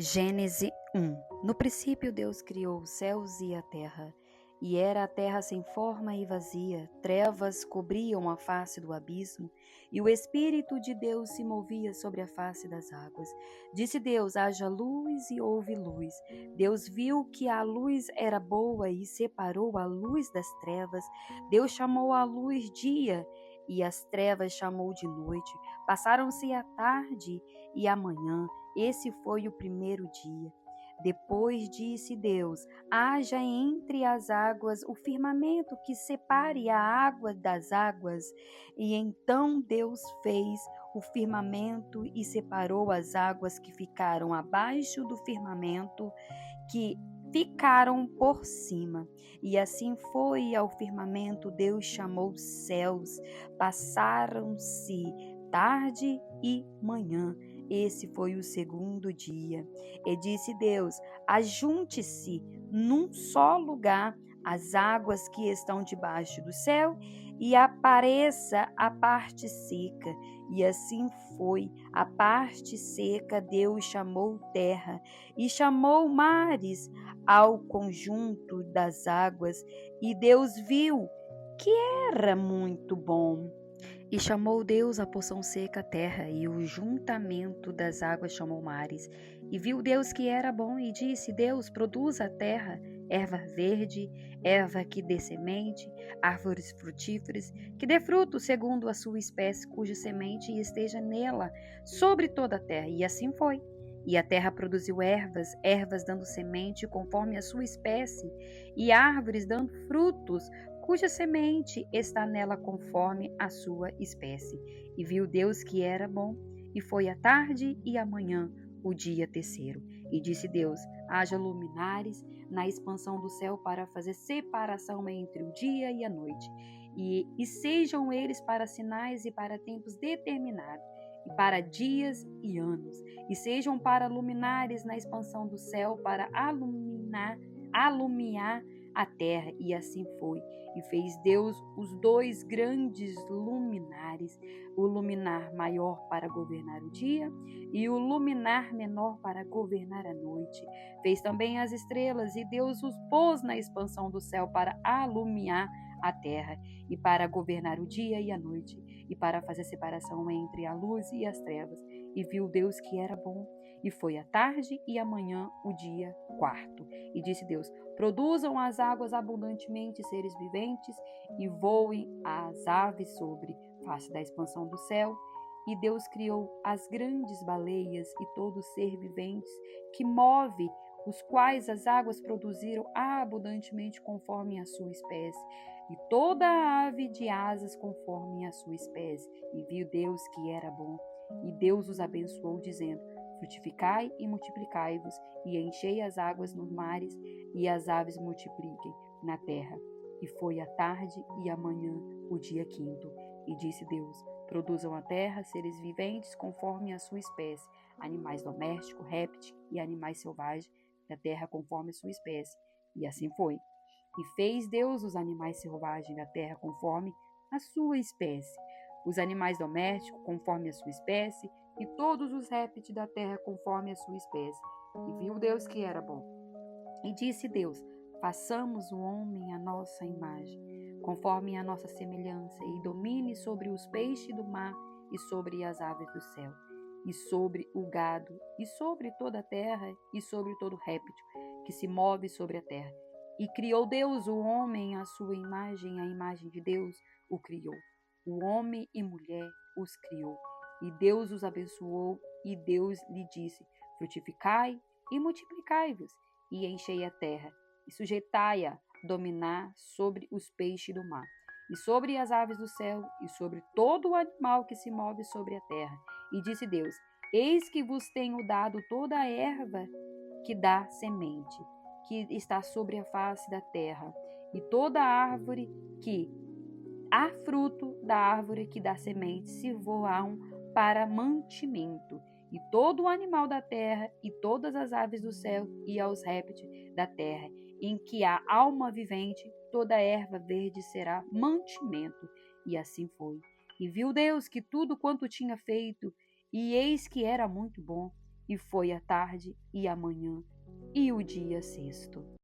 Gênesis 1. No princípio Deus criou os céus e a terra, e era a terra sem forma e vazia, trevas cobriam a face do abismo, e o Espírito de Deus se movia sobre a face das águas. Disse Deus: haja luz, e houve luz. Deus viu que a luz era boa e separou a luz das trevas. Deus chamou a luz dia, e as trevas chamou de noite. Passaram-se a tarde e a manhã. Esse foi o primeiro dia. Depois disse Deus: haja entre as águas o firmamento que separe a água das águas. E então Deus fez o firmamento e separou as águas que ficaram abaixo do firmamento, que ficaram por cima. E assim foi ao firmamento. Deus chamou céus. Passaram-se tarde e manhã. Esse foi o segundo dia. E disse Deus: ajunte-se num só lugar as águas que estão debaixo do céu, e apareça a parte seca. E assim foi. A parte seca Deus chamou terra, e chamou mares ao conjunto das águas. E Deus viu que era muito bom. E chamou Deus a porção seca a terra, e o juntamento das águas chamou mares. E viu Deus que era bom, e disse Deus: produza a terra erva verde, erva que dê semente, árvores frutíferas, que dê fruto segundo a sua espécie, cuja semente esteja nela, sobre toda a terra. E assim foi. E a terra produziu ervas dando semente conforme a sua espécie, e árvores dando frutos, cuja semente está nela conforme a sua espécie. E viu Deus que era bom, e foi a tarde e a manhã, o dia terceiro. E disse Deus: haja luminares na expansão do céu para fazer separação entre o dia e a noite, e sejam eles para sinais e para tempos determinados, e para dias e anos, e sejam para luminares na expansão do céu para alumiar a terra. E assim foi. E fez Deus os dois grandes luminares, o luminar maior para governar o dia e o luminar menor para governar a noite. Fez também as estrelas, e Deus os pôs na expansão do céu para alumiar a terra, e para governar o dia e a noite, e para fazer separação entre a luz e as trevas. E viu Deus que era bom, e foi a tarde e a manhã, o dia quarto. E disse Deus: produzam as águas abundantemente seres viventes, e voem as aves sobre face da expansão do céu. E Deus criou as grandes baleias e todo ser vivente que move, os quais as águas produziram abundantemente conforme a sua espécie, e toda a ave de asas conforme a sua espécie. E viu Deus que era bom. E Deus os abençoou, dizendo: frutificai e multiplicai-vos, e enchei as águas nos mares, e as aves multipliquem na terra. E foi a tarde e a manhã, o dia quinto. E disse Deus: produzam a terra seres viventes conforme a sua espécie, animais domésticos, répteis e animais selvagens da terra conforme a sua espécie. E assim foi. E fez Deus os animais selvagens da terra conforme a sua espécie, os animais domésticos conforme a sua espécie, e todos os répteis da terra conforme a sua espécie. E viu Deus que era bom. E disse Deus: façamos o homem à nossa imagem, conforme a nossa semelhança, e domine sobre os peixes do mar, e sobre as aves do céu, e sobre o gado, e sobre toda a terra, e sobre todo réptil que se move sobre a terra. E criou Deus o homem à sua imagem, a imagem de Deus o criou. O homem e mulher os criou. E Deus os abençoou, e Deus lhe disse: frutificai e multiplicai-vos, e enchei a terra, e sujeitai-a, dominar sobre os peixes do mar, e sobre as aves do céu, e sobre todo o animal que se move sobre a terra. E disse Deus: eis que vos tenho dado toda a erva que dá semente, que está sobre a face da terra, e toda árvore que há fruto da árvore que dá semente sirvam para mantimento, e todo o animal da terra, e todas as aves do céu, e aos répteis da terra, em que há alma vivente, toda erva verde será mantimento. E assim foi. E viu Deus que tudo quanto tinha feito, e eis que era muito bom. e foi a tarde e a manhã e o dia sexto.